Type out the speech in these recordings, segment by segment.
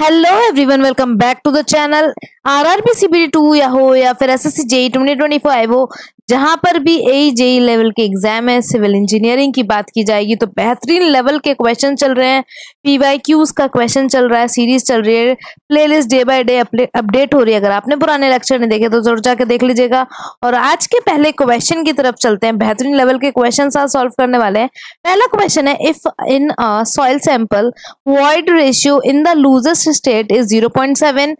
Hello everyone, welcome back to the channel. RRB CPT 2 या हो या फिर एसएससी जेई 2025 हो, जहां पर भी एई जेई लेवल के एग्जाम है, सिविल इंजीनियरिंग की बात की जाएगी तो बेहतरीन लेवल के क्वेश्चन चल रहे हैं। पीवाईक्यूज का क्वेश्चन चल रहा है, सीरीज चल रही है, playlist day by day update हो रही है। अगर आपने पुराने लेक्चर नहीं देखे तो जरूर जाके देख लीजिएगा। और आज के पहले क्वेश्चन की तरफ चलते हैं। बेहतरीन लेवल के क्वेश्चन आज सॉल्व करने वाले हैं। पहला क्वेश्चन है, if in soil sample void ratio in the loosest state is 0.7,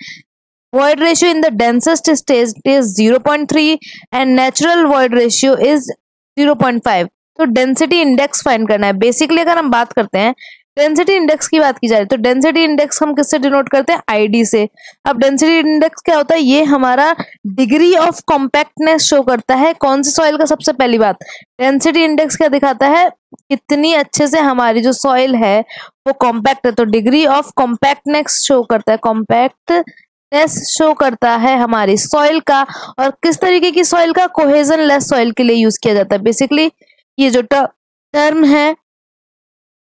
void ratio in the densest state is 0.3 and natural void ratio is 0.5। तो डेंसिटी इंडेक्स फाइंड करना है। बेसिकली अगर हम बात करते हैं डेंसिटी इंडेक्स की बात की जाए तो डेंसिटी इंडेक्स हम किससे डिनोट करते हैं? आईडी से। अब डेंसिटी इंडेक्स क्या होता है? ये हमारा डिग्री ऑफ कॉम्पैक्टनेस शो करता है। कौन सी सॉइल का? सबसे पहली बात, डेंसिटी इंडेक्स क्या दिखाता है? कितनी अच्छे से हमारी जो सॉइल है वो कॉम्पैक्ट है। तो डिग्री ऑफ कॉम्पैक्टनेस शो करता है, कॉम्पैक्टनेस शो करता है हमारी सॉइल का। और किस तरीके की सॉइल का? कोहेजन लेस सॉइल के लिए यूज किया जाता है। बेसिकली ये जो टर्म है,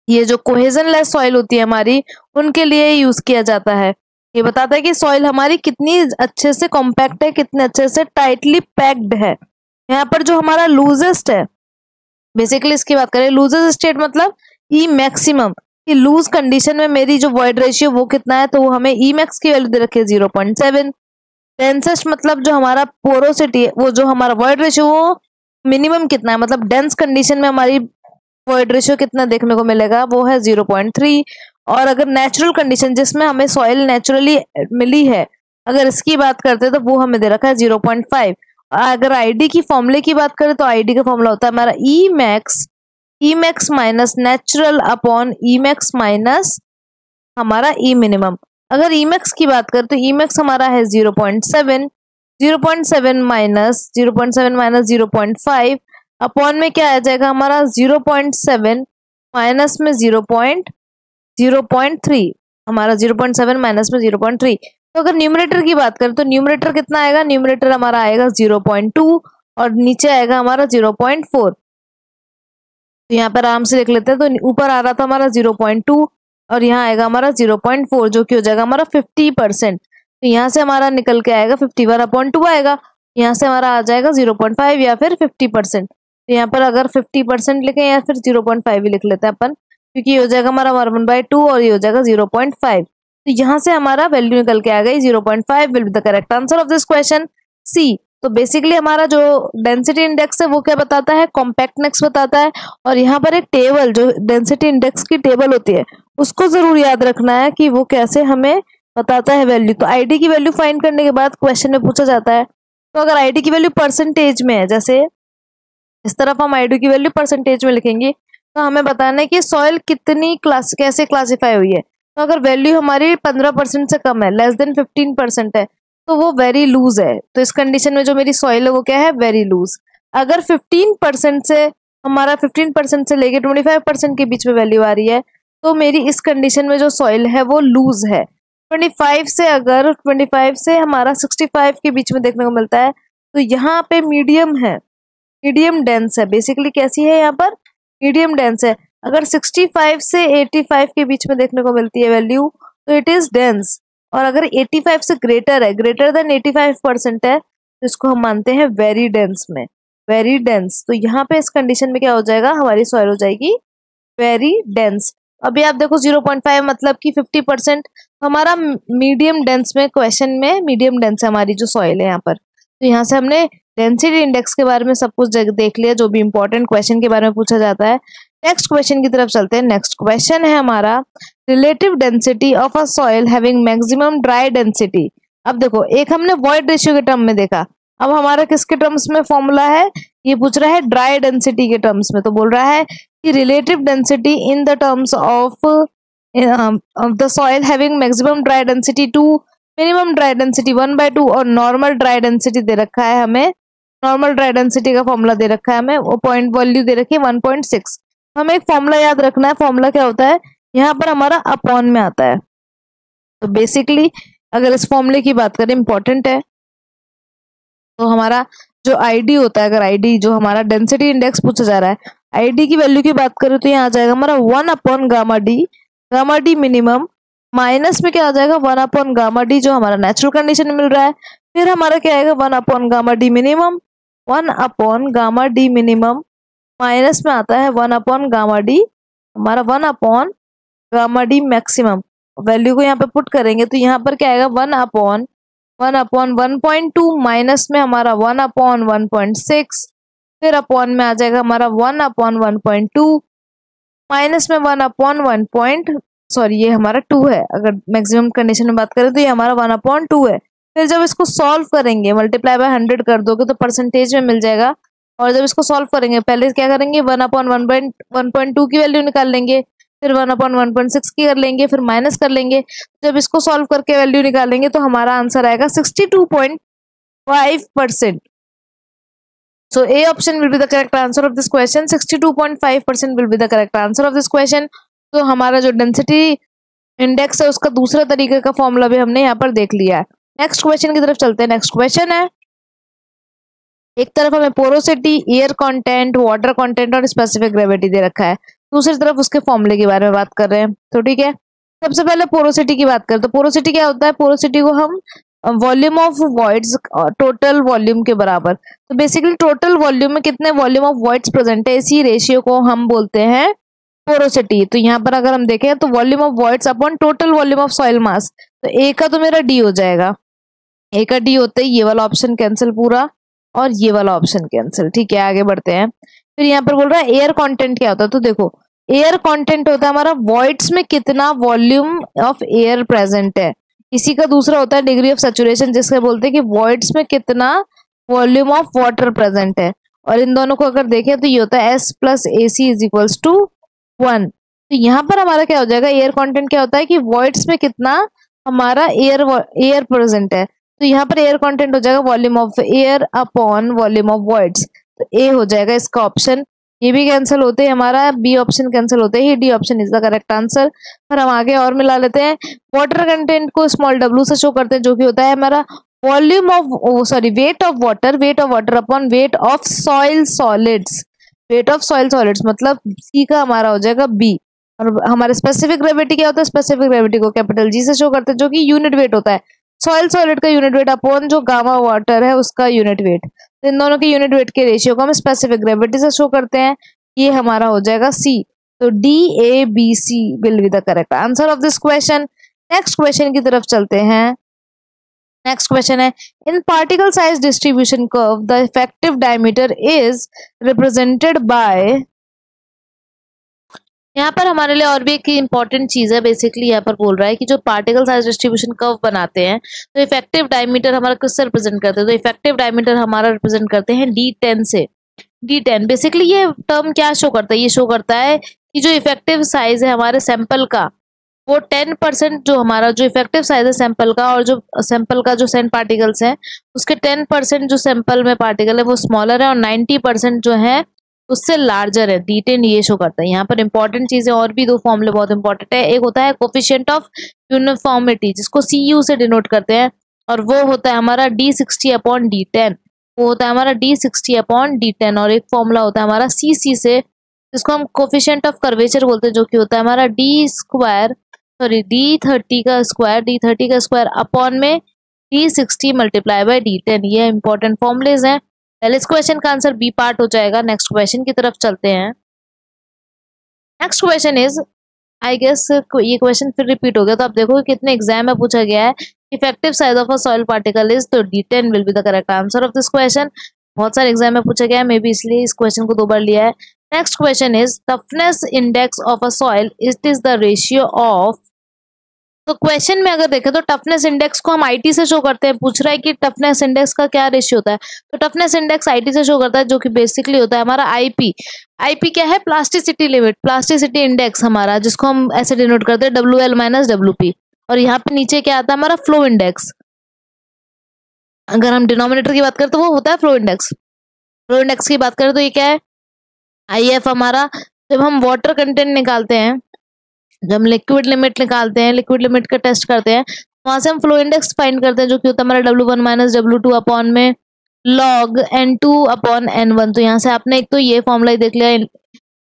ये जो कोहेजन लेस सॉइल होती है हमारी, उनके लिए यूज किया जाता है। ये बताता है कि सॉइल हमारी कितनी अच्छे से कॉम्पैक्ट है, कितने अच्छे से टाइटली पैक्ड है। यहाँ पर जो हमारा लूजेस्ट है, बेसिकली इसकी बात करें, लूजेस्ट स्टेट मतलब ई मैक्सिमम, कि लूज कंडीशन में मेरी जो वॉइड रेशियो वो कितना है, तो वो हमें ई मैक्स की वैल्यू दे रखी है 0.7। डेंसेस्ट मतलब जो हमारा पोरोसिटी है, वो जो हमारा वॉइड रेशियो वो मिनिमम कितना है, मतलब डेंस कंडीशन में हमारी वॉइड रेशियो कितना देखने को मिलेगा, वो है 0.3। और अगर नेचुरल कंडीशन जिसमें हमें सॉइल नेचुरली मिली है, अगर इसकी बात करते हैं तो वो हमें दे रखा है 0.5। अगर आईडी की फॉर्मूले की बात करें तो आईडी का फॉर्मूला होता है हमारा E max minus natural upon E max minus हमारा ई मिनिमम। अगर ई मैक्स की बात करें तो ई मैक्स हमारा है 0.7, 0.7 माइनस 0.5 अपॉन में क्या आ जाएगा हमारा 0.7 माइनस में 0.3, हमारा 0.7 माइनस में 0.3। तो अगर न्यूमरेटर की बात करें तो न्यूमरेटर कितना आएगा? न्यूमरेटर हमारा आएगा 0.2 और नीचे आएगा हमारा 0.4। तो यहाँ पर आराम से लिख लेते हैं। तो ऊपर आ रहा था हमारा 0.2 और यहाँ आएगा हमारा 0.4, जो कि हो जाएगा हमारा 50%। तो यहाँ से हमारा निकल के आएगा 51/2 आएगा। यहाँ से हमारा आ जाएगा 0.5 या फिर 50%। तो यहाँ पर अगर 50% लिखें या फिर 0.5 भी लिख लेते हैं अपन, क्योंकि ये हो जाएगा हमारा 1/2 और ये हो जाएगा 0.5। तो यहाँ से हमारा वैल्यू निकल के आ गई 0.5 will be the correct answer of this question, C. तो बेसिकली हमारा जो डेंसिटी इंडेक्स है वो क्या बताता है? कॉम्पैक्टनेस बताता है। और यहाँ पर एक टेबल, जो डेंसिटी इंडेक्स की टेबल होती है, उसको जरूर याद रखना है कि वो कैसे हमें बताता है वैल्यू। तो आईडी की वैल्यू फाइंड करने के बाद क्वेश्चन में पूछा जाता है, तो अगर आईडी की वैल्यू परसेंटेज में है, जैसे इस तरफ हम आईडी की वैल्यू परसेंटेज में लिखेंगे, तो हमें बताना है कि सॉइल कितनी कैसे क्लासिफाई हुई है। तो अगर वैल्यू हमारी 15% से कम है, लेस देन 15% है, तो वो वेरी लूज है। तो इस कंडीशन में जो मेरी सॉइल है वो क्या है? Very loose. अगर 15% से हमारा 15% से लेके 25% के बीच में वैल्यू आ रही है, तो मेरी इस कंडीशन में जो सॉइल है वो लूज है। 25 से हमारा 65 के बीच में देखने को मिलता है, तो यहाँ पे मीडियम है, मीडियम डेंस है। बेसिकली कैसी है? यहाँ पर मीडियम डेंस है। अगर 65 से 85 के बीच में देखने को मिलती है वैल्यू, तो इट इज डेंस। और अगर 85 से ग्रेटर है, ग्रेटर देन 85% है, तो इसको हम मानते हैं वेरी डेंस में, वेरी डेंस। तो यहाँ पे इस कंडीशन में क्या हो जाएगा? हमारी सॉइल हो जाएगी वेरी डेंस। अभी आप देखो 0.5 मतलब कि 50%। हमारा मीडियम डेंस में, क्वेश्चन में मीडियम डेंस है हमारी जो सॉइल है यहाँ पर। तो यहाँ से हमने डेंसिटी इंडेक्स के बारे में सब कुछ देख लिया, जो भी इंपॉर्टेंट क्वेश्चन के बारे में पूछा जाता है। नेक्स्ट क्वेश्चन की तरफ चलते हैं। नेक्स्ट क्वेश्चन है हमारा, relative density of a soil having maximum dry density. अब देखो, एक हमने वॉइड रेशियो के टर्म में देखा, अब हमारा किसके टर्म्स में फॉर्मूला है? ये पूछ रहा है ड्राई डेंसिटी के टर्म्स में। तो बोल रहा है कि relative density in the terms of the soil having maximum dry density 2, minimum dry density 1/2 और नॉर्मल ड्राई डेंसिटी दे रखा है हमें। नॉर्मल ड्राई डेंसिटी का फॉर्मूला दे रखा है हमें, वो पॉइंट वैल्यू दे रखी है 1.6। हमें एक फॉर्मूला याद रखना है। फॉर्मूला क्या होता है? यहाँ पर हमारा अपॉन में आता है। तो बेसिकली अगर इस फॉर्मूले की बात करें, इंपॉर्टेंट है, तो हमारा जो आईडी होता है, अगर आईडी जो हमारा डेंसिटी इंडेक्स पूछा जा रहा है, आईडी की वैल्यू की बात करें तो यहाँ आ जाएगा हमारा 1/गामा डी मिनिमम माइनस में क्या आ जाएगा 1 अपॉन गामा डी जो हमारा नेचुरल कंडीशन में मिल रहा है। फिर हमारा क्या आएगा 1 upon gamma D minimum, 1 upon gamma D minimum minus में आता है 1 अपॉन गामा डी, हमारा 1 upon gamma D maximum. Value को यहाँ पे पुट करेंगे तो यहाँ पर क्या आएगा 1 अपॉन 1.2 माइनस में हमारा 1 अपॉन 1.6, फिर अपॉन में आ जाएगा हमारा 1 अपॉन 1.2 माइनस में 1 अपॉन 1 सॉरी ये हमारा 2 है, अगर मैक्सिमम कंडीशन में बात करें तो ये हमारा 1 अपॉन 2 है। फिर जब इसको सॉल्व करेंगे मल्टीप्लाई बाय 100 कर दोगे तो परसेंटेज में मिल जाएगा। और जब इसको सॉल्व करेंगे पहले क्या करेंगे 1 अपॉन 1.2 की वैल्यू निकाल लेंगे, फिर 1 अपॉन 1.6 की कर लेंगे, फिर माइनस कर लेंगे। जब इसको सॉल्व करके वैल्यू निकालेंगे तो हमारा आंसर आएगा 62.5%। So A option will be the correct answer of this question. 62.5% will be the correct answer of this question. तो हमारा जो डेंसिटी इंडेक्स है उसका दूसरा तरीके का फॉर्मूला भी हमने यहाँ पर देख लिया है। नेक्स्ट क्वेश्चन की तरफ चलते हैं। नेक्स्ट क्वेश्चन है, एक तरफ हमें porosity, air content, water content और स्पेसिफिक ग्रेविटी दे रखा है, दूसरी तरफ उसके फॉर्मूले के बारे में बात कर रहे हैं। तो ठीक है, सबसे पहले पोरोसिटी की बात करें तो पोरोसिटी क्या होता है, पोरोसिटी को हम volume of voids total volume के बराबर, तो बेसिकली टोटल वॉल्यूम में कितने वॉल्यूम ऑफ वॉइड्स प्रेजेंट है इसी रेशियो को हम बोलते हैं पोरोसिटी। तो यहाँ पर अगर हम देखें तो volume of voids upon total volume of soil मास, तो ए का तो मेरा डी हो जाएगा, ए का डी होते ही ये वाला ऑप्शन कैंसिल पूरा और ये वाला ऑप्शन कैंसिल। ठीक है, आगे बढ़ते हैं। फिर यहाँ पर बोल रहा है एयर कंटेंट क्या होता है, तो देखो एयर कंटेंट होता है हमारा वॉइड्स में कितना वॉल्यूम ऑफ एयर प्रेजेंट है, इसी का दूसरा होता है डिग्री ऑफ सैचुरेशन जिसके बोलते हैं कि वॉइड्स में कितना वॉल्यूम ऑफ वाटर प्रेजेंट है। और इन दोनों को अगर देखें तो ये होता है S plus AC is equals to 1। तो यहाँ पर हमारा क्या हो जाएगा, एयर कंटेंट क्या होता है कि वॉइड्स में कितना हमारा एयर प्रेजेंट है, तो यहाँ पर एयर कंटेंट हो जाएगा volume of air upon volume of voids, तो ए हो जाएगा इसका ऑप्शन। ये भी कैंसिल होते हैं, हमारा बी ऑप्शन कैंसिल होते ही D option is the correct answer. पर हम आगे और मिला लेते हैं, वाटर कंटेंट को स्मॉल w से शो करते हैं जो कि होता है हमारा volume of weight of water upon weight of soil solids, weight of soil solids मतलब सी का हमारा हो जाएगा बी। और हमारे स्पेसिफिक ग्रेविटी क्या होता है, स्पेसिफिक ग्रेविटी को कैपिटल जी से शो करते हैं जो कि यूनिट वेट होता है, सॉइल सॉलिड का यूनिट वेट अपॉन जो गामा वाटर है उसका यूनिट वेट। तो इन दोनों के यूनिट वेट के रेशियो को हम स्पेसिफिक ग्रेविटी से शो करते हैं, ये हमारा हो जाएगा सी। तो DABC will be the correct answer of this question. Next question की तरफ चलते हैं। नेक्स्ट क्वेश्चन है, in particle size distribution curve the effective diameter is represented by, यहाँ पर हमारे लिए और भी एक इंपॉर्टेंट चीज है, बेसिकली यहाँ पर बोल रहा है कि जो पार्टिकल साइज डिस्ट्रीब्यूशन कर्व बनाते हैं तो इफेक्टिव डायमीटर हमारा किससे रिप्रेजेंट करते हैं, तो इफेक्टिव डायमीटर हमारा रिप्रेजेंट करते हैं D10 से। D10 बेसिकली ये टर्म क्या शो करता है, ये शो करता है कि जो इफेक्टिव साइज है हमारे सैंपल का वो 10%, जो हमारा जो इफेक्टिव साइज है सैंपल का और जो सैंपल का जो सेंट पार्टिकल्स हैं उसके 10% जो सैंपल में पार्टिकल है वो स्मॉलर है और 90% जो है उससे लार्जर है। D10 ये शो करता है। यहाँ पर इंपॉर्टेंट चीजें और भी दो फॉर्मूले बहुत इंपॉर्टेंट है, एक होता है कोफिशिएंट ऑफ यूनिफॉर्मिटी जिसको CU से डिनोट करते हैं और वो होता है हमारा D60 अपॉन D10, वो होता है हमारा D60 अपॉन D10। और एक फॉर्मूला होता है हमारा CC से जिसको हम कोफिशिएंट ऑफ कर्वेचर बोलते हैं जो कि होता है हमारा D30 का स्क्वायर अपॉन में D60 मल्टीप्लाई बाय D10। ये इंपॉर्टेंट फॉर्मुलेज हैं। पहले इस क्वेश्चन का आंसर बी पार्ट हो जाएगा। नेक्स्ट क्वेश्चन की तरफ चलते हैं। Next question is, I guess ये क्वेश्चन फिर रिपीट हो गया, तो आप देखो कितने एग्जाम में पूछा गया है, effective size of a soil particle is, तो D10 will be the correct answer of this question. बहुत सारे एग्जाम में पूछा गया है, मे बी इसलिए इस क्वेश्चन को 2 बार लिया है। Next question is, toughness index of a soil it is the ratio of, तो क्वेश्चन में अगर देखें तो टफनेस इंडेक्स को हम IT से शो करते हैं। पूछ रहा है कि टफनेस इंडेक्स का क्या रेशियो होता है, तो टफनेस इंडेक्स IT से शो करता है जो कि बेसिकली होता है हमारा IP। IP क्या है, प्लास्टिसिटी लिमिट, प्लास्टिसिटी इंडेक्स हमारा, जिसको हम ऐसे डिनोट करते हैं WL माइनस WP। और यहाँ पे नीचे क्या आता है हमारा फ्लो इंडेक्स, अगर हम डिनोमिनेटर की बात करें तो वो होता है फ्लो इंडेक्स। फ्लो इंडेक्स की बात करें तो ये क्या है, IF हमारा, जब हम वाटर कंटेंट निकालते हैं, जब हम लिक्विड लिमिट निकालते हैं, लिक्विड लिमिट का टेस्ट करते हैं, वहां से हम फ्लो इंडेक्स फाइंड करते हैं जो कि होता है हमारा W1 माइनस W2 अपॉन में log N2 अपॉन N1। तो यहाँ से आपने एक तो ये फॉर्मूला देख लिया कि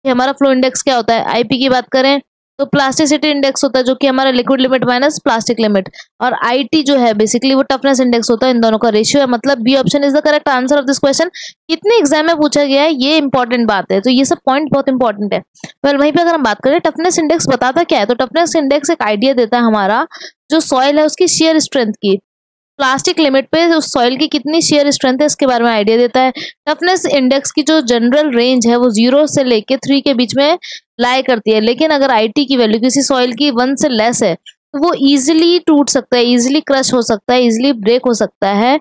हमारा फ्लो इंडेक्स क्या होता है। IP की बात करें तो प्लास्टिसिटी इंडेक्स होता है जो कि हमारा liquid limit minus plastic limit, और IT जो है बेसिकली वो टफनेस इंडेक्स होता है। इन दोनों का रेशियो है, मतलब B option is the correct answer of this question. कितने एग्जाम में पूछा गया है ये इंपॉर्टेंट बात है, तो ये सब पॉइंट बहुत इंपॉर्टेंट है। वेल वहीं पे अगर हम बात करें टफनेस इंडेक्स बताता क्या है, तो टफनेस इंडेक्स एक आइडिया देता है हमारा जो सॉइल है उसकी शेयर स्ट्रेंथ की, प्लास्टिक लिमिट पे उस सॉइल की कितनी शेयर स्ट्रेंथ है इसके बारे में आइडिया देता है। टफनेस इंडेक्स की जो जनरल रेंज है वो 0 से लेके 3 के बीच में लाई करती है, लेकिन अगर IT की वैल्यू किसी सॉइल की 1 से लेस है तो वो इजीली टूट सकता है, इजीली क्रश हो सकता है, इजीली ब्रेक हो सकता है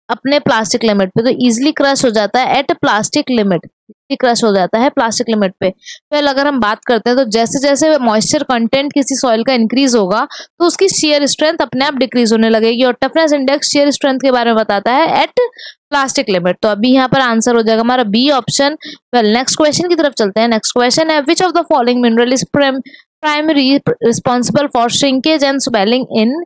अपने प्लास्टिक लिमिट पे। तो इजीली क्रश हो जाता है एट प्लास्टिक लिमिट, क्रश हो जाता है प्लास्टिक लिमिट पे। फिर अगर हम बात करते हैं तो जैसे जैसे मॉइस्चर कंटेंट किसी सॉइल का इंक्रीज होगा तो उसकी शेयर स्ट्रेंथ अपने आप डिक्रीज होने लगेगी, और टफनेस इंडेक्स शेयर स्ट्रेंथ के बारे में बताता है एट प्लास्टिक लिमिट। तो अभी यहाँ पर आंसर हो जाएगा हमारा B option. Well next question की तरफ चलते हैं। नेक्स्ट क्वेश्चन है which of the following mineral is primary responsible for shrinkage and swelling in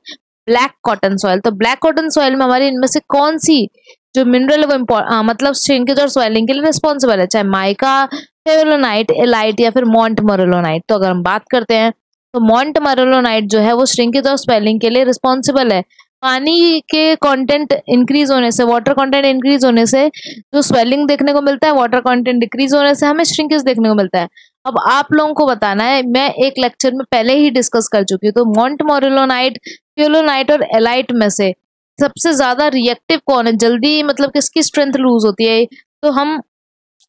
black cotton soil. तो ब्लैक कॉटन सॉइल में हमारी इनमें से कौन सी जो मिनरल है वो मतलब श्रिंकेज और स्वेलिंग के लिए रिस्पॉन्सिबल है, चाहे माइका, फेरुलोनाइट, एलाइट या फिर मॉन्ट मोरेलोनाइट। तो अगर हम बात करते हैं तो मॉन्ट मोरेलोनाइट जो है वो श्रिंकेज और स्वेलिंग के लिए रिस्पॉन्सिबल है। पानी के कंटेंट इंक्रीज होने से, वाटर कंटेंट इंक्रीज होने से जो स्वेलिंग देखने को मिलता है, वाटर कंटेंट डिक्रीज होने से हमें श्रिंकेज देखने को मिलता है। अब आप लोगों को बताना है, मैं एक लेक्चर में पहले ही डिस्कस कर चुकी हूँ, तो मॉन्ट मोरेलोनाइट, फेरुलोनाइट और एलाइट में से सबसे ज्यादा रिएक्टिव कौन है, जल्दी मतलब किसकी स्ट्रेंथ लूज होती है। तो हम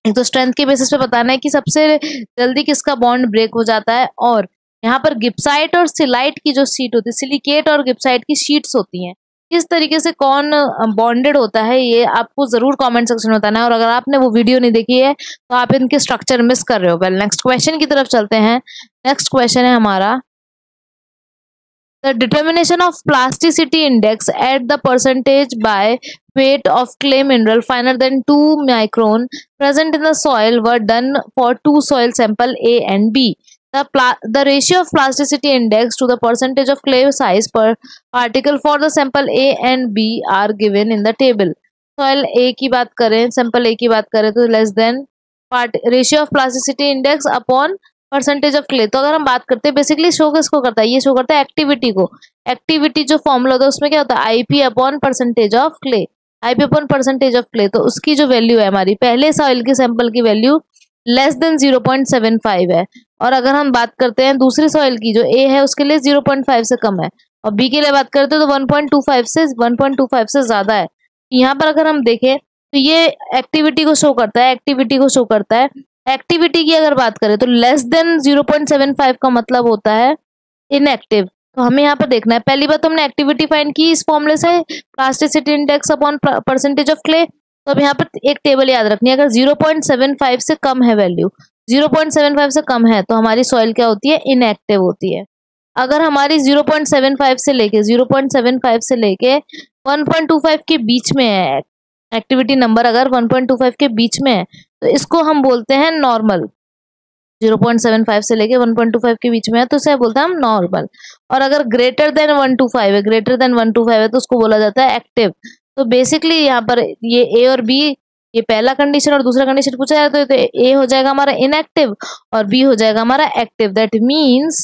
एक तो स्ट्रेंथ के बेसिस पे बताना है कि सबसे जल्दी किसका बॉन्ड ब्रेक हो जाता है, और यहाँ पर गिप्साइट और सिलाइट की जो शीट होती है, सिलिकेट और गिप्साइट की शीट्स होती हैं, किस तरीके से कौन बॉन्डेड होता है ये आपको जरूर कमेंट सेक्शन में बताना है। और अगर आपने वो वीडियो नहीं देखी है तो आप इनके स्ट्रक्चर मिस कर रहे हो। वेल नेक्स्ट क्वेश्चन की तरफ चलते हैं। नेक्स्ट क्वेश्चन है हमारा the determination of plasticity index at the percentage by weight of clay mineral finer than 2 micron present in the soil were done for two soil sample A and B. The ratio of plasticity index to the percentage of clay size per particle for the sample A and B are given in the table. Soil A की बात करें, sample A की बात करें तो less than ratio of plasticity index upon percentage of clay. तो अगर हम बात करते हैं बेसिकली शो किसको करता है, ये शो करता है एक्टिविटी को। एक्टिविटी जो फॉर्मूला होता है उसमें क्या होता है, IP upon percentage of clay, IP upon percentage of clay. तो उसकी जो वैल्यू है हमारी पहले सॉइल के सैंपल की वैल्यू लेस देन 0.75 है, और अगर हम बात करते हैं दूसरी सॉइल की जो A है उसके लिए 0.5 से कम है, और B के लिए बात करते हैं तो 1.25 से ज्यादा है। यहाँ पर अगर हम देखें तो ये एक्टिविटी को शो करता है, एक्टिविटी को शो करता है। एक्टिविटी की अगर बात करें तो लेस देन 0.75 का मतलब होता है इनएक्टिव। तो हमें यहाँ पर देखना है, पहली बात तो हमने एक्टिविटी फाइंड की इस फॉर्मूले से, plasticity index upon percentage of clay. तो अब यहाँ पर एक टेबल याद रखनी है, अगर 0.75 से कम है वैल्यू, 0.75 से कम है तो हमारी सॉइल क्या होती है, इनएक्टिव होती है। अगर हमारी 0.75 से लेके 1.25 के बीच में है, एक्टिविटी नंबर अगर 1.25 के बीच में है तो इसको हम बोलते हैं नॉर्मल। 0.75 से लेके 1.25 के बीच में है तो इसे बोलते हैं हम नॉर्मल। और अगर ग्रेटर देन 125 है, ग्रेटर देन 125 है तो उसको बोला जाता है एक्टिव। तो बेसिकली यहाँ पर ये A और B, ये पहला कंडीशन और दूसरा कंडीशन पूछा जाता है, तो A हो जाएगा हमारा इनएक्टिव और B हो जाएगा हमारा active. That means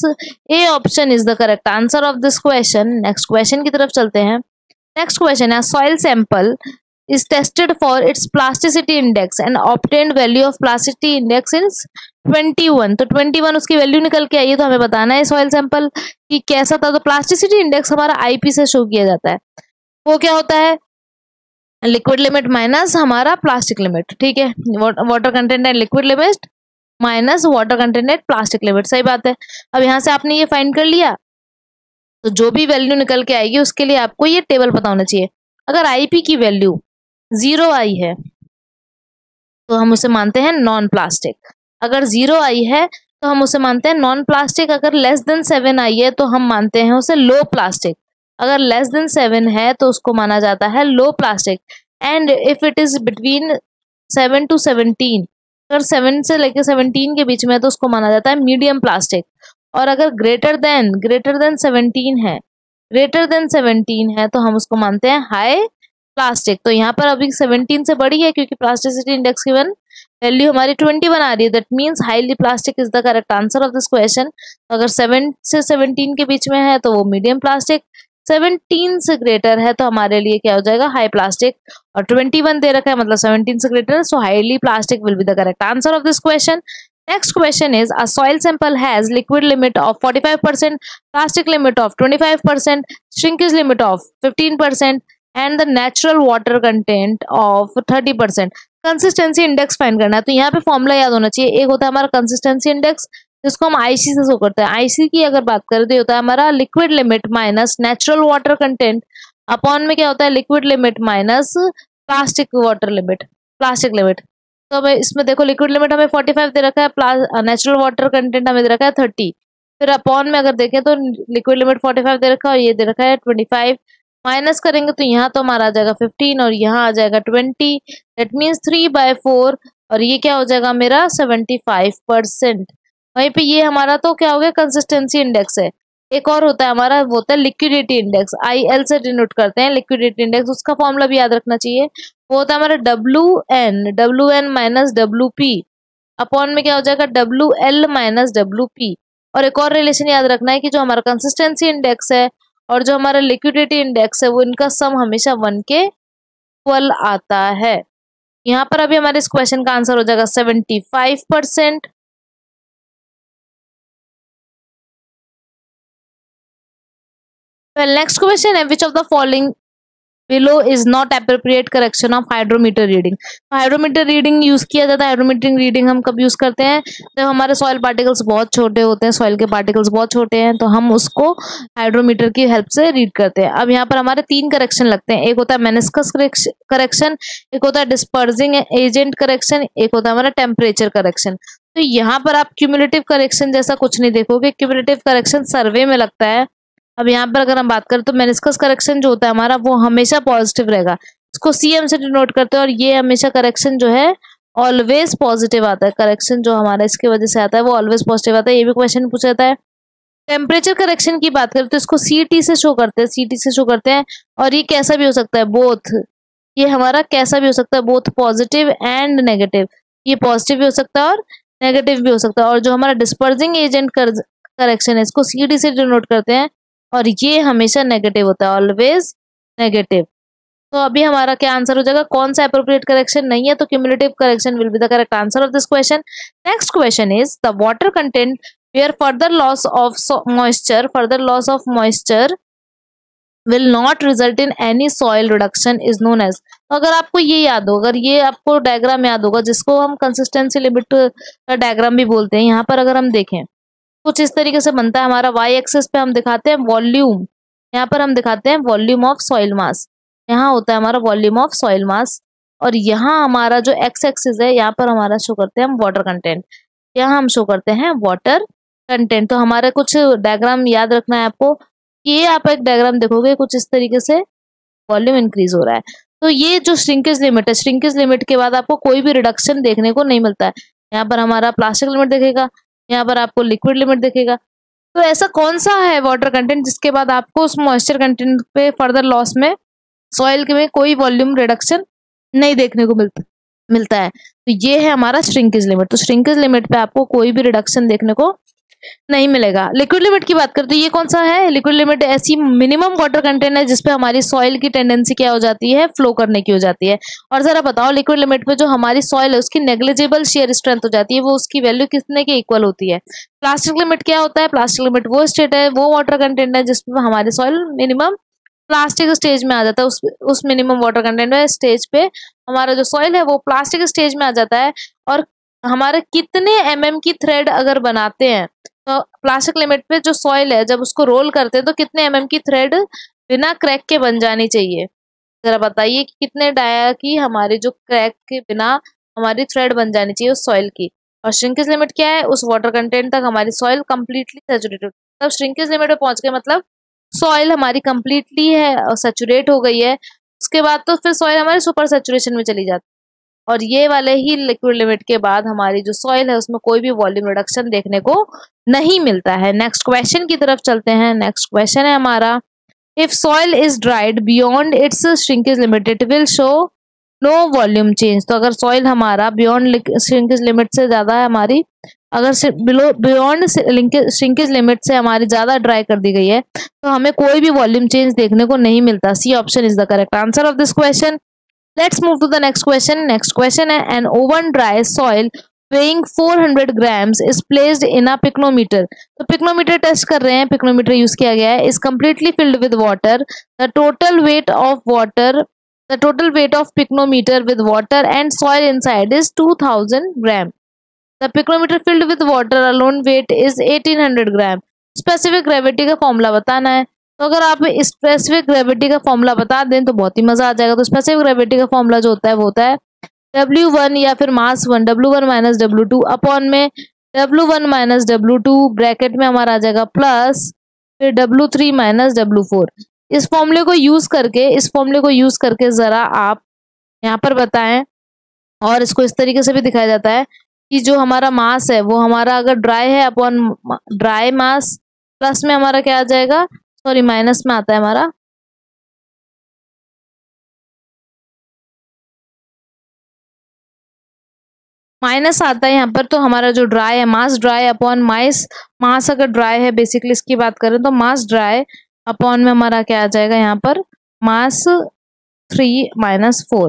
A option is the correct answer of this question. Next question की तरफ चलते हैं। नेक्स्ट क्वेश्चन है soil sample is tested for its plasticity index and obtained value of plasticity index is 21। तो 21 उसकी value निकल के आई है, तो हमें बताना है सॉइल सैंपल कि कैसा था। तो प्लास्टिसिटी इंडेक्स हमारा IP से शो किया जाता है, वो क्या होता है, लिक्विड लिमिट माइनस हमारा प्लास्टिक लिमिट, ठीक है, water content and liquid limit minus water content and plastic limit, सही बात है। अब यहाँ से आपने ये फाइंड कर लिया तो जो भी वैल्यू निकल के आएगी उसके लिए आपको ये टेबल पता होना चाहिए। अगर IP की वैल्यू 0 आई है तो हम उसे मानते हैं नॉन प्लास्टिक, अगर 0 आई है तो हम उसे मानते हैं नॉन प्लास्टिक, अगर लेस देन 7 आई है तो हम मानते हैं उसे लो प्लास्टिक, अगर लेस देन 7 है तो उसको माना जाता है low plastic. And if it is between 7 to 17, अगर 7 से लेकर 17 के बीच में है तो उसको माना जाता है मीडियम प्लास्टिक। और अगर ग्रेटर देन 17 है, ग्रेटर देन 17 है तो हम उसको मानते हैं हाई प्लास्टिक। तो यहाँ पर अभी 17 से बड़ी है क्योंकि प्लास्टिसिटी इंडेक्स गिवन वैल्यू हमारी 21 आ रही है, that means highly plastic is the correct answer of this question. अगर 7 से 17 के बीच में है तो वो मीडियम प्लास्टिक, 17 से ग्रेटर है तो हमारे लिए क्या हो जाएगा, हाई प्लास्टिक। और 21 दे रखा है मतलब 17 से greater, so highly plastic will be the correct answer of this question. Next question is a soil sample has liquid limit of 45%, plastic limit of 25%, shrinkage limit of 15% and the natural water content of 30%। Consistency index find करना है, तो यहाँ पे formula याद होना चाहिए। एक होता है हमारा कंसिस्टेंसी इंडेक्स जिसको हम आईसी से शो करते हैं। आईसी की अगर बात करें तो ये होता है हमारा liquid limit minus natural water content upon में क्या होता है, liquid limit minus plastic water limit, plastic limit. तो हमें इसमें देखो लिक्विड लिमिट हमें 45 दे रखा है, नेचुरल वाटर कंटेंट हमें दे रखा है 30, फिर अपॉन में अगर देखें तो लिक्विड लिमिट 45 दे रखा है और ये दे रखा है 25, माइनस करेंगे तो यहाँ तो हमारा आ जाएगा 15 और यहाँ आ जाएगा 20, दैट मीन्स 3/4 और ये क्या हो जाएगा मेरा 75%। वहीं पे ये हमारा तो क्या हो गया, कंसिस्टेंसी इंडेक्स है। एक और होता है हमारा, वो होता है लिक्विडिटी इंडेक्स, IL से डिनोट करते हैं लिक्विडिटी इंडेक्स, उसका फॉर्मूला भी याद रखना चाहिए। वो होता है हमारा WN माइनस WP अपॉन में क्या हो जाएगा WL माइनस WP। और एक और रिलेशन याद रखना है कि जो हमारा कंसिस्टेंसी इंडेक्स है और जो हमारा लिक्विडिटी इंडेक्स है वो इनका सम हमेशा 1 के इक्वल आता है। यहाँ पर अभी हमारे इस क्वेश्चन का आंसर हो जाएगा 75%। Well, next question है which of the following below is not appropriate correction of hydrometer reading। Hydrometer reading use किया जाता है। हाइड्रोमीटर रीडिंग हम कब यूज करते हैं, जब हमारे सॉइल पार्टिकल्स बहुत छोटे होते हैं, सॉइल के पार्टिकल्स बहुत छोटे हैं तो हम उसको हाइड्रोमीटर की हेल्प से रीड करते हैं। अब यहाँ पर हमारे 3 करेक्शन लगते हैं, एक होता है मेनिस्कस करेक्शन, एक होता है डिस्पर्सिंग एजेंट करेक्शन, एक होता है हमारा टेम्परेचर करेक्शन। तो यहाँ पर आप क्यूमुलेटिव करेक्शन जैसा कुछ नहीं देखोगे, क्यूमुलेटिव करेक्शन सर्वे में लगता है। अब यहाँ पर अगर हम बात करें तो मेनिस्कस करेक्शन जो होता है हमारा वो हमेशा पॉजिटिव रहेगा, इसको CM से डिनोट करते हैं और ये हमेशा करेक्शन जो है ऑलवेज पॉजिटिव आता है। करेक्शन जो हमारा इसके वजह से आता है वो ऑलवेज पॉजिटिव आता है, ये भी क्वेश्चन पूछा जाता है। टेम्परेचर करेक्शन की बात करें तो इसको CT से शो करते हैं, CT से शो करते हैं और ये कैसा भी हो सकता है, बोथ, ये हमारा कैसा भी हो सकता है, बोथ पॉजिटिव एंड नेगेटिव, ये पॉजिटिव भी हो सकता है और नेगेटिव भी हो सकता है। और जो हमारा डिस्पर्सिंग एजेंट करेक्शन है इसको CT से डिनोट करते हैं और ये हमेशा नेगेटिव होता है, ऑलवेज नेगेटिव। तो अभी हमारा क्या आंसर हो जाएगा, कौन सा एप्रोप्रिएट करेक्शन नहीं है, तो cumulative correction will be the correct answer of this question. Next question is the water content where further loss of moisture will not result in any soil reduction is known as. तो अगर आपको ये याद हो, अगर ये आपको diagram याद होगा जिसको हम कंसिस्टेंसी लिमिट का डायग्राम भी बोलते हैं, यहाँ पर अगर हम देखें कुछ इस तरीके से बनता है। हमारा वाई एक्सिस पे हम दिखाते हैं वॉल्यूम, यहाँ पर हम दिखाते हैं वॉल्यूम ऑफ सॉइल मास, यहाँ होता है हमारा वॉल्यूम ऑफ सॉइल मास। और यहाँ हमारा जो एक्स एक्सिस है यहाँ पर हमारा शो करते हैं हम वाटर कंटेंट, यहाँ हम शो करते हैं वाटर कंटेंट। तो हमारे कुछ डायग्राम याद रखना है आपको, ये आप एक डायग्राम देखोगे कुछ इस तरीके से वॉल्यूम इंक्रीज हो रहा है, तो ये जो श्रिंकेज लिमिट है, श्रिंकेज लिमिट के बाद आपको कोई भी रिडक्शन देखने को नहीं मिलता है। यहाँ पर हमारा प्लास्टिक लिमिट दिखेगा, यहाँ पर आपको लिक्विड लिमिट दिखेगा। तो ऐसा कौन सा है वाटर कंटेंट जिसके बाद आपको उस मॉइस्चर कंटेंट पे फर्दर लॉस में सॉइल के में कोई वॉल्यूम रिडक्शन नहीं देखने को मिलता है, तो ये है हमारा श्रिंकेज लिमिट। तो श्रिंकेज लिमिट पे आपको कोई भी रिडक्शन देखने को नहीं मिलेगा। लिक्विड लिमिट की बात करते हैं, ये कौन सा है, लिक्विड लिमिट ऐसी मिनिमम वाटर कंटेंट है जिसपे हमारी सॉइल की टेंडेंसी क्या हो जाती है, फ्लो करने की हो जाती है। और जरा बताओ लिक्विड लिमिट पे जो हमारी सॉइल है उसकी नेग्लिजिबल शेयर स्ट्रेंथ हो जाती है, वो उसकी वैल्यू कितने के इक्वल होती है। प्लास्टिक लिमिट क्या होता है, प्लास्टिक लिमिट वो स्टेट है, वो वाटर कंटेंट है जिसपे हमारी सॉइल मिनिमम प्लास्टिक स्टेज में आ जाता है, उस मिनिमम वाटर कंटेंट में स्टेज पे हमारा जो सॉइल है वो प्लास्टिक स्टेज में आ जाता है। और हमारे कितने mm की थ्रेड अगर बनाते हैं, तो प्लास्टिक लिमिट पे जो सॉइल है जब उसको रोल करते हैं तो कितने mm की थ्रेड बिना क्रैक के बन जानी चाहिए, जरा बताइए कि कितने डाया की हमारी जो क्रैक के बिना हमारी थ्रेड बन जानी चाहिए उस सॉइल की। और श्रिंकेज लिमिट क्या है, उस वाटर कंटेंट तक हमारी सॉइल कंप्लीटली सैचुरेटेड, तब श्रिंकेज लिमिट पे पहुंच गए मतलब सॉइल हमारी कंप्लीटली है और सैचुरेट हो गई है, उसके बाद तो फिर सॉइल हमारी सुपर सैचुरेशन में चली जाती है। और ये वाले ही लिक्विड लिमिट के बाद हमारी जो सॉइल है उसमें कोई भी वॉल्यूम रिडक्शन देखने को नहीं मिलता है। नेक्स्ट क्वेश्चन की तरफ चलते हैं। नेक्स्ट क्वेश्चन है हमारा, if soil is dried beyond its shrinkage limit it will show no volume change. तो अगर सॉइल हमारा बियॉन्ड श्रिंकेज लिमिट से ज्यादा है हमारी, अगर बियॉन्ड श्रिंकेज लिमिट से हमारी ज्यादा ड्राई कर दी गई है तो हमें कोई भी वॉल्यूम चेंज देखने को नहीं मिलता। C option is the correct answer of this question. Let's move to the next question. Next question है an oven dry soil weighing 400 grams is placed in a picnometer। तो पिक्नोमीटर टेस्ट कर रहे हैं, pycnometer use किया गया है। is completely filled with water, the total weight of picnometer with water and soil inside is 2000 gram। the picnometer filled with water alone weight is 1800 gram। Specific gravity का formula बताना है। तो अगर आप specific gravity का formula बता दें तो बहुत ही मजा आ जाएगा। तो स्पेसिफिक ग्रेविटी का फॉर्मूला जो होता है वो होता है W1 या फिर मास 1 W1 माइनस W2 अपॉन में W1 माइनस W2 ब्रैकेट में हमारा आ जाएगा प्लस फिर W3 माइनस W4। इस फॉर्मूले को यूज करके जरा आप यहाँ पर बताएं। और इसको इस तरीके से भी दिखाया जाता है कि जो हमारा मास है वो हमारा अगर ड्राई है अपॉन ड्राई मास प्लस में हमारा क्या आ जाएगा, सॉरी माइनस में आता है हमारा माइनस आता है यहाँ पर। तो हमारा जो ड्राई है मास ड्राई अपॉन मास अगर ड्राई है बेसिकली इसकी बात करें तो मास ड्राई अपॉन में हमारा क्या आ जाएगा यहाँ पर मास 3 माइनस 4।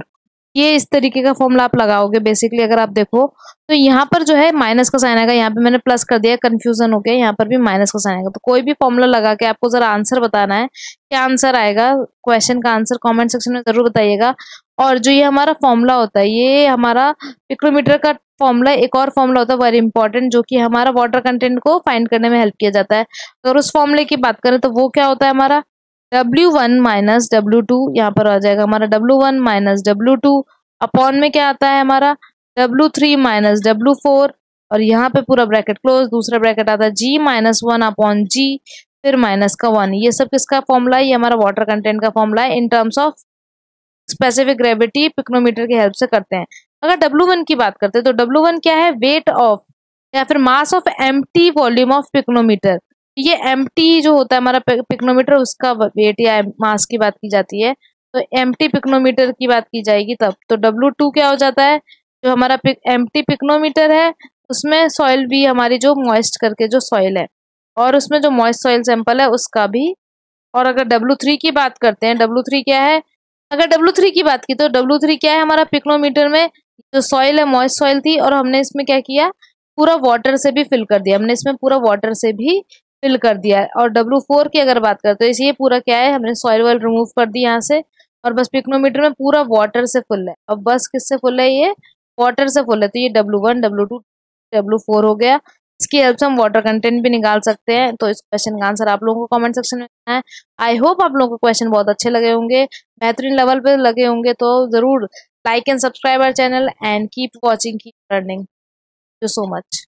ये इस तरीके का फॉर्मूला आप लगाओगे बेसिकली। अगर आप देखो तो यहाँ पर जो है माइनस का साइन आएगा, यहाँ पे मैंने प्लस कर दिया, कंफ्यूजन हो गया, यहाँ पर भी माइनस का साइन आएगा। तो कोई भी फॉर्मूला लगा के आपको जरा आंसर बताना है, क्या आंसर आएगा क्वेश्चन का आंसर कमेंट सेक्शन में जरूर बताइएगा। और जो ये हमारा फॉर्मूला होता है ये हमारा पिक्रोमीटर का फॉर्मूला, एक और फॉर्मूला होता है वेरी इंपॉर्टेंट जो कि हमारा वाटर कंटेंट को फाइंड करने में हेल्प किया जाता है। अगर उस फॉर्मूले की बात करें तो वो क्या होता है हमारा W1 माइनस W2, यहाँ पर आ जाएगा हमारा W1 माइनस W2 अपॉन में क्या आता है हमारा W3 माइनस W4 और यहाँ पे पूरा ब्रैकेट क्लोज, दूसरा ब्रैकेट आता है G माइनस 1 अपॉन G फिर माइनस का 1। ये सब किसका फॉर्मूला है, ये हमारा वाटर कंटेंट का फॉर्मूला है in terms of specific gravity pycnometer की हेल्प से करते हैं। अगर W1 की बात करते हैं तो W1 क्या है, वेट ऑफ या फिर mass of empty volume of pycnometer. ये एम्प्टी जो होता है हमारा पिक्नोमीटर उसका वेट या मास की बात की जाती है। तो एम्प्टी पिक्नोमीटर की बात की जाएगी तब तो W2 क्या हो जाता है, जो हमारा एम्प्टी पिक्नोमीटर है उसमें सॉइल भी हमारी जो मॉइस्ट करके जो सॉइल है और उसमें जो मॉइस्ट सॉइल सैंपल है उसका भी। और अगर W3 की बात करते हैं, W3 क्या है, अगर W3 की बात की तो W3 क्या है हमारा पिक्नोमीटर में जो सॉइल है मॉइस्ट सॉइल थी और हमने इसमें क्या किया पूरा वाटर से भी फिल कर दिया, हमने इसमें पूरा वाटर से भी फिल कर दिया। और W4 की अगर बात करते हैं तो ये पूरा क्या है, हमने सॉइल वाइल रिमूव कर दी यहाँ से और बस पिक्नोमीटर में पूरा वाटर से फुल है। अब बस किससे फुल है, ये वाटर से फुल है। तो ये W1 W2 W4 हो गया। इसकी हेल्प से हम वाटर कंटेंट भी निकाल सकते हैं। तो इस क्वेश्चन का आंसर आप लोगों को कमेंट सेक्शन में है। आई होप आप लोगों को क्वेश्चन बहुत अच्छे लगे होंगे, बेहतरीन लेवल पे लगे होंगे। तो जरूर like and subscribe our channel and keep watching, keep learning. Thank you so much.